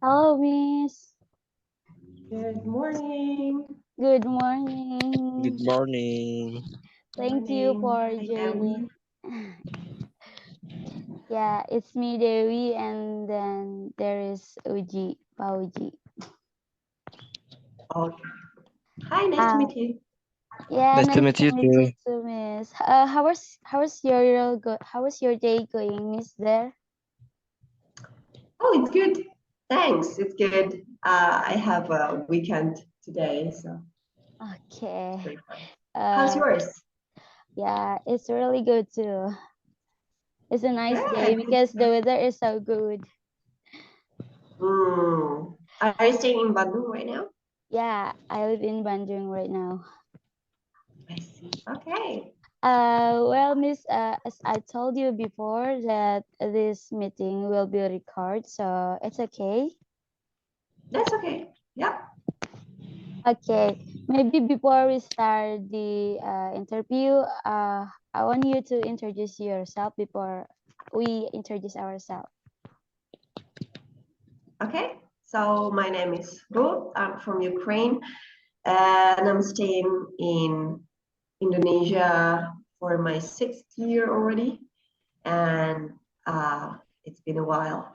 Hello, Miss. Good morning. Good Good morning. morning. Thank you Morning. for Hi, joining. Dewi. Yeah, it's me, Dewi, and then there is Uji, Fauzi. Okay. Hi, nice to Uh, meet you. yeah, Nice to nice meet to you meet you too. too, Miss. How was your day going, Miss? There. Oh, it's good. Thanks. It's good. I have a weekend today, so it's Okay. pretty fun. How's Uh, yours? yeah, it's really good too. It's a nice day Good. because the weather is so good. Are you staying in Bandung right now? Yeah, I live in Bandung right now. I see. Okay. Well, Miss, as I told you before that this meeting will be recorded, so it's okay. That's okay. Yep. Okay, maybe before we start the interview, I want you to introduce yourself before we introduce ourselves. Okay. So my name is Ruth. I'm from Ukraine, and I'm staying in Indonesia for my 6th year already. And it's been a while.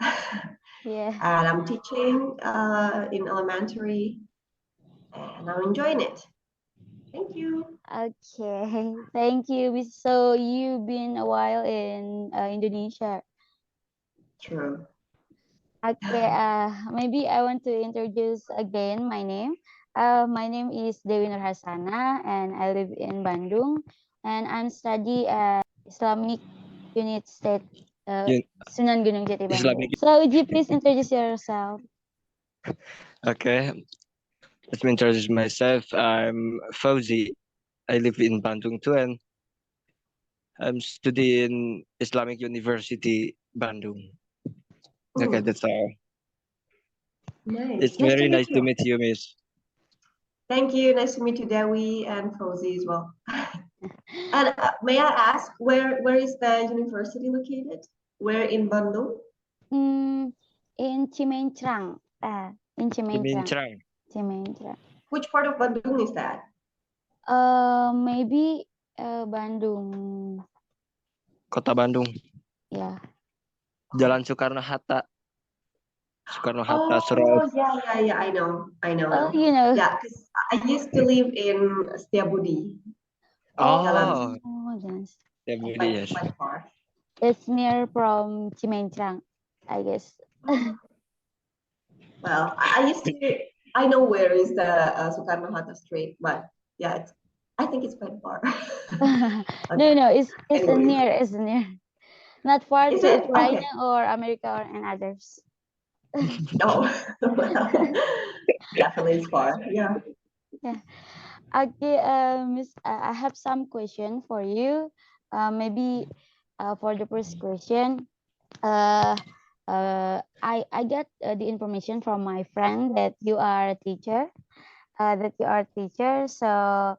Yeah. And I'm teaching in elementary, and I'm enjoying it. Thank you. Okay. Thank you. So you've been a while in Indonesia. True. Okay, maybe I want to introduce again my name. My name is Dewi Nurhasanah, and I live in Bandung, and I'm study at Islamic Unit State, Yun, Sunan Gunung Jati, Islamic. Bandung. So, would you please introduce yourself? Okay, let me introduce myself. I'm Fauzi. I live in Bandung too, and I'm studying Islamic University, Bandung. Okay, Hmm, that's all. nice. It's Nice to very meet nice to you. meet you, Miss. Thank you. Nice to meet you, Dewi and Fauzi as well. And may I ask, where is the university located? Where in Bandung? Mm, in Cimancrang. In Cimancrang. Chimintrang, Cimancrang. Which part of Bandung is that? Maybe Bandung. Kota Bandung. Yeah. Jalan Soekarno-Hatta. Soekarno-Hatta, Surabaya. Oh, yeah, yeah, yeah. I know. I know Oh, now. you know. Yeah, because I used to live in Setiabudi, Jalan. Oh, Oh, yes. yeah, Budi, yes. Quite far. It's near from Cimancrang, I guess. Well, I used to. I know where is the Soekarno-Hatta Street, but yeah, I think it's quite far. No, Okay. no, it's a Anyways, near, it's near. Not far is to it Ukraine okay? or America or and others. No, well, definitely it's far. Yeah. Yeah. Okay, Miss, I have some question for you. Maybe for the first question, uh, I got the information from my friend that you are a teacher. So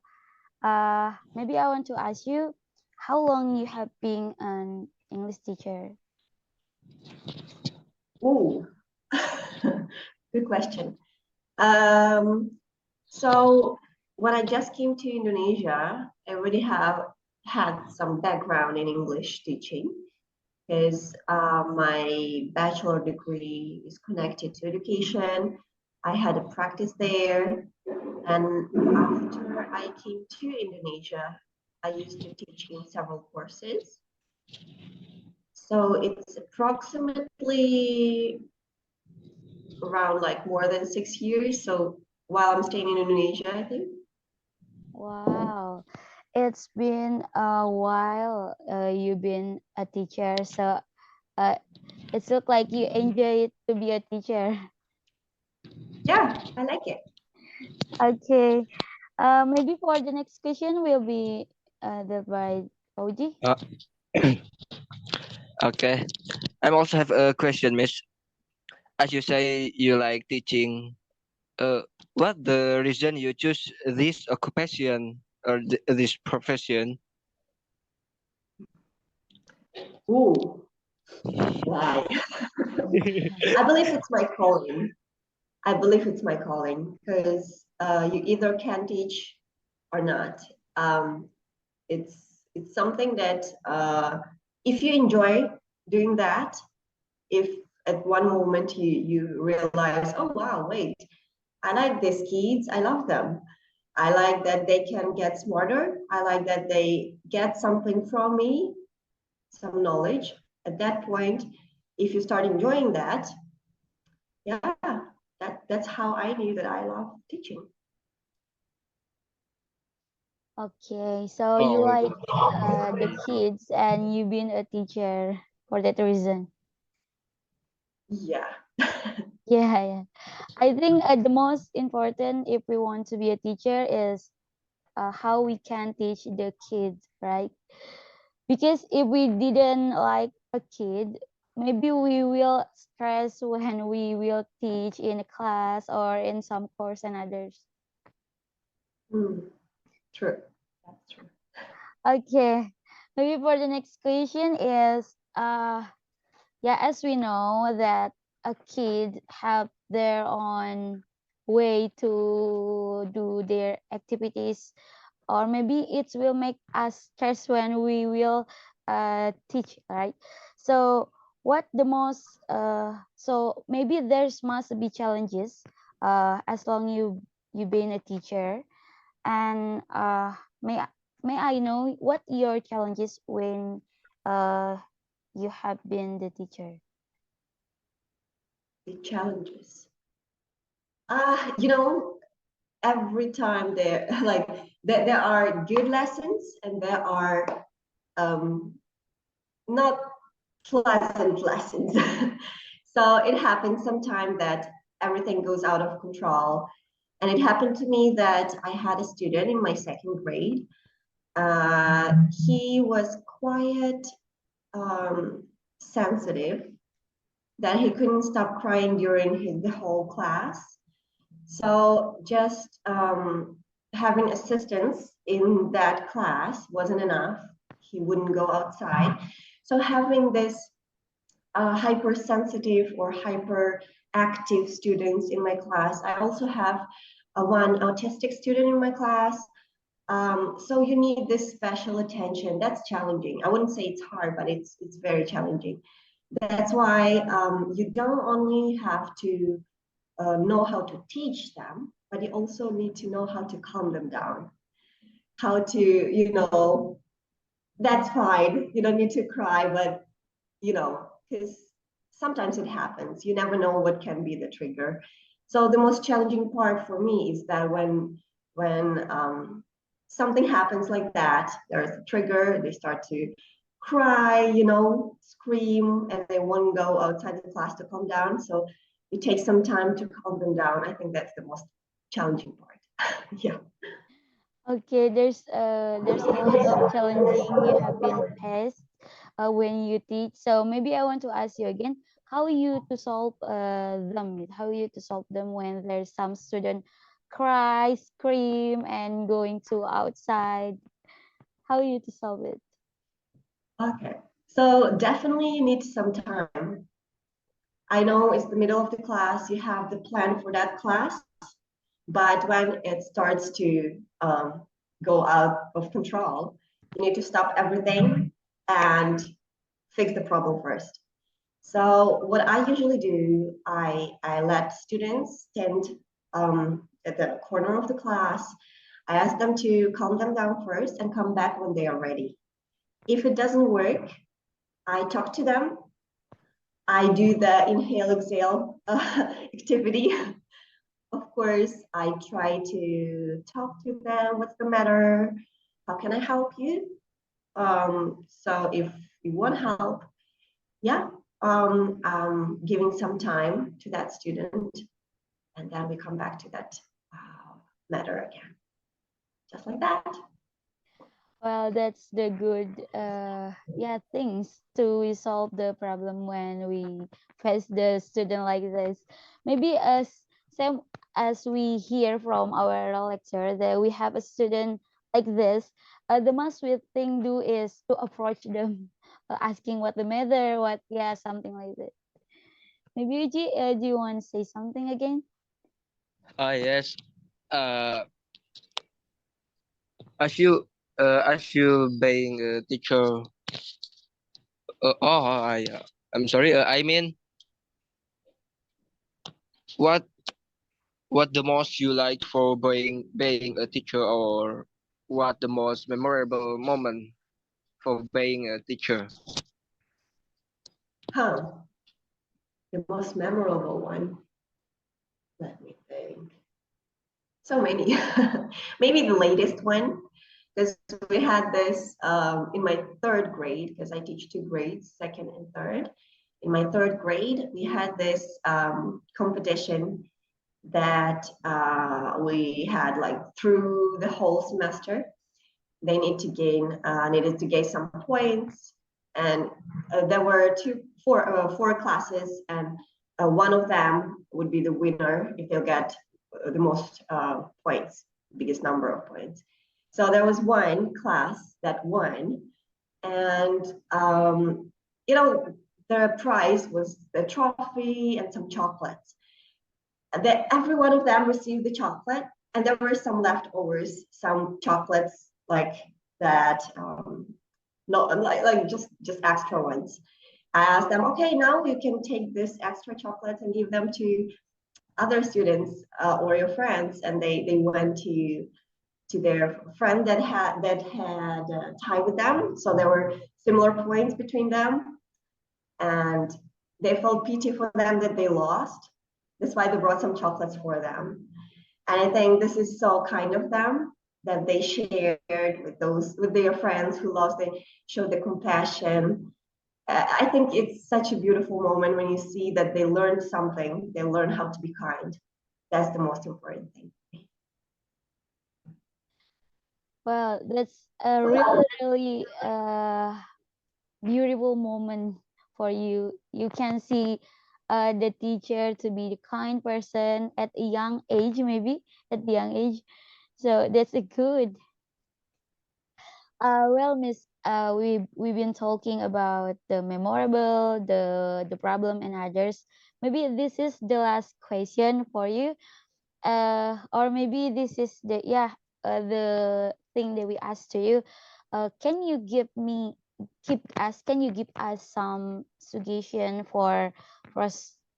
maybe I want to ask you, how long you have been an English teacher? Ooh, good question. Um, so when I just came to Indonesia, I already have had some background in English teaching because my bachelor degree is connected to education. I had a practice there, and after I came to Indonesia, I used to teach in several courses. So it's approximately around like more than 6 years. So while I'm staying in Indonesia, I think. Wow, it's been a while. You've been a teacher, so uh, it looks like you enjoy it to be a teacher. Yeah, I like it. Okay. Maybe for the next question will be the by Oji. Uh, okay. I also have a question, Miss. As you say, you like teaching. What the reason you choose this occupation or this profession? Ooh, why? I believe it's my calling. I believe it's my calling because you either can teach or not. Um, it's something that if you enjoy doing that, if at one moment you realize, oh wow, wait, I like these kids, I love them. I like that they can get smarter. I like that they get something from me, some knowledge. At that point, if you start enjoying that, yeah, that's how I knew that I love teaching. Okay, so you Oh, like the kids and you've been a teacher for that reason. Yeah. Yeah, yeah. I think the most important if we want to be a teacher is how we can teach the kids, right? Because if we didn't like a kid, maybe we will stress when we will teach in a class or in some course and others. Mm, true. That's true. Okay, maybe for the next question is yeah, as we know that a kid have their own way to do their activities, or maybe it will make us stress when we will teach, right? So what the most so maybe there's must be challenges as long you being a teacher, and may I know what your challenges when uh you have been the teacher? The challenges. You know, every time there like there are good lessons and there are um, not pleasant lessons. So it happens sometimes that everything goes out of control. And it happened to me that I had a student in my second grade. He was quite sensitive that he couldn't stop crying during the whole class. So just having assistance in that class wasn't enough. He wouldn't go outside. So having this hypersensitive or hyperactive students in my class. I also have one autistic student in my class. So you need this special attention. That's challenging. I wouldn't say it's hard, but it's very challenging. That's why you don't only have to know how to teach them, but you also need to know how to calm them down. How to, that's fine. You don't need to cry, but because sometimes it happens. You never know what can be the trigger. So the most challenging part for me is that when something happens like that, there's a trigger, they start to cry, scream, and they won't go outside the class to calm down. So it takes some time to calm them down. I think that's the most challenging part. Yeah. Okay, there's a lot of challenging you have been faced when you teach. So maybe I want to ask you again, how you to solve them? How you to solve them when there's some student cry, scream, and going to outside? How you to solve it? Okay. So definitely you need some time. I know it's the middle of the class, you have the plan for that class, but when it starts to go out of control, you need to stop everything and fix the problem first. So what I usually do, I let students stand at the corner of the class. I ask them to calm them down first and come back when they are ready. If it doesn't work, I talk to them. I do the inhale exhale activity. Of course, I try to talk to them. What's the matter? How can I help you? So if you want help, yeah, giving some time to that student, and then we come back to that matter again, just like that. Well, that's the good yeah things to resolve the problem when we face the student like this. Maybe as same as we hear from our lecture that we have a student like this, the most we thing do is to approach them, asking what the matter, what yeah something like that. Maybe Uji, do you want to say something again? Yes. Uh, as you being a teacher. I'm sorry. I mean, what what the most you like for being a teacher, or what the most memorable moment for being a teacher? Huh. The most memorable one. Let me think. So many. Maybe the latest one, because we had this in my third grade, because I teach two grades, second and third. In my third grade, we had this competition that we had like through the whole semester. They needed to gain some points, and there were four classes, and one of them would be the winner if they'll get the most points, biggest number of points. So there was one class that won, and the prize was the trophy and some chocolates. That every one of them received the chocolate, and there were some leftovers, some chocolates like that, not like just extra ones. I asked them, okay, now you can take this extra chocolates and give them to other students or your friends, and they went to their friend that had tie with them, so there were similar points between them, and they felt pity for them that they lost. That's why they brought some chocolates for them. And I think this is so kind of them that they shared with their friends who lost. They showed the compassion. I think it's such a beautiful moment when you see that they learned something. They learn how to be kind. That's the most important thing. Well, that's a really, really beautiful moment for you. You can see the teacher to be the kind person at a young age, maybe at the young age. So that's a good. Well, Miss, we've been talking about the memorable, the problem, and others. Maybe this is the last question for you. Or maybe this is the thing that we asked to you. Can you give us some suggestion for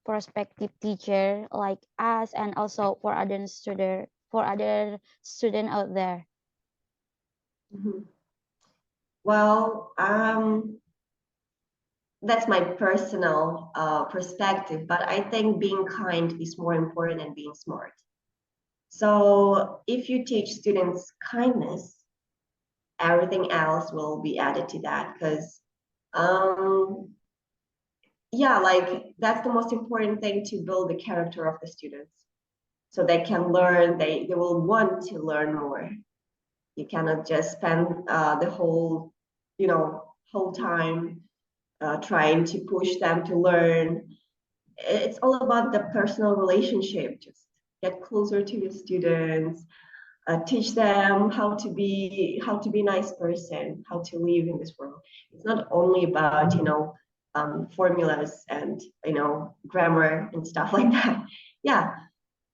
prospective teacher like us, and also for other student out there? Mhm. Well, that's my personal perspective, but I think being kind is more important than being smart. So if you teach students kindness, everything else will be added to that, because um, yeah, like that's the most important thing, to build the character of the students so they can learn, they will want to learn more. You cannot just spend the whole time trying to push them to learn. It's all about the personal relationship. Just get closer to your students, teach them how to be a nice person, how to live in this world. It's not only about formulas and grammar and stuff like that. Yeah,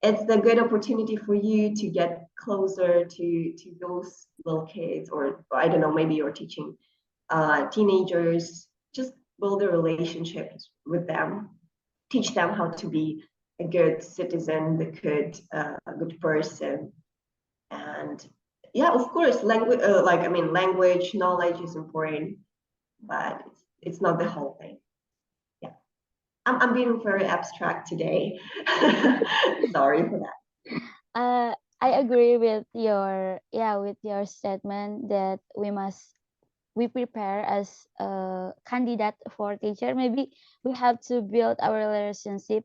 it's a good opportunity for you to get closer to those little kids, or I don't know, maybe you're teaching teenagers. Just build a relationship with them, teach them how to be a good citizen, a good person. And yeah, of course, language knowledge is important, but it's not the whole thing. Yeah, I'm being very abstract today. Sorry for that. I agree with your statement that we prepare as a candidate for teacher. Maybe we have to build our relationship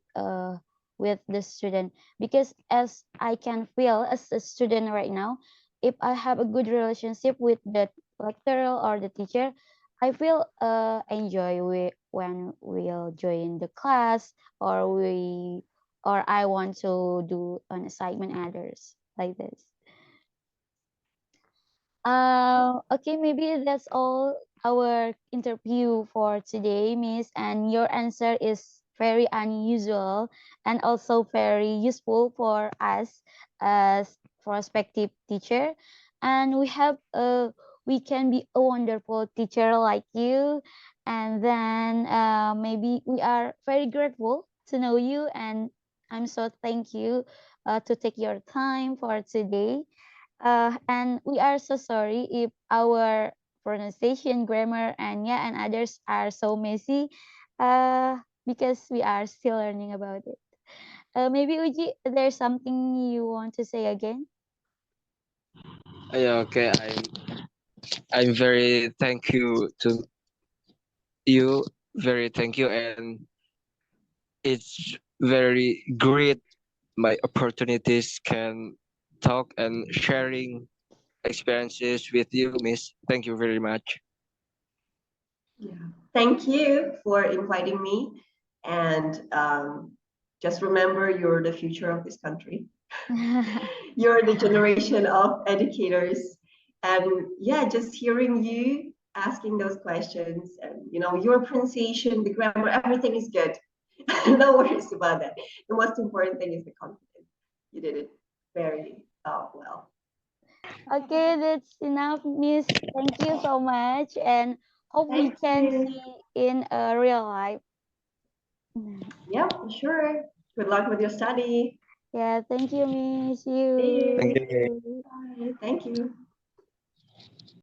with the student, because as I can feel as a student right now, if I have a good relationship with the lecturer or the teacher, I feel enjoy when we'll join the class, or I want to do an assignment others like this. Okay, maybe that's all our interview for today, Miss. And your answer is very unusual and also very useful for us as prospective teacher. And we can be a wonderful teacher like you. And then maybe we are very grateful to know you, and I'm so thank you to take your time for today. And we are so sorry if our pronunciation, grammar, and yeah, and others are so messy, because we are still learning about it. Maybe Uji, there's something you want to say again? Yeah, okay. I'm very thank you to you. Very thank you, and it's very great. My opportunities can talk and sharing experiences with you, Miss. Thank you very much. Yeah. Thank you for inviting me. And just remember, you're the future of this country. You're the generation of educators. And yeah, just hearing you asking those questions and, your pronunciation, the grammar, everything is good. No worries about that. The most important thing is the confidence. You did it very well. Okay, that's enough, Miss. Thank you so much, and hope we Thank can you. see in real life. Yep, sure. Good luck with your study. Yeah, thank you, Miss. See you. Thank You. you, Miss. Bye. Thank you.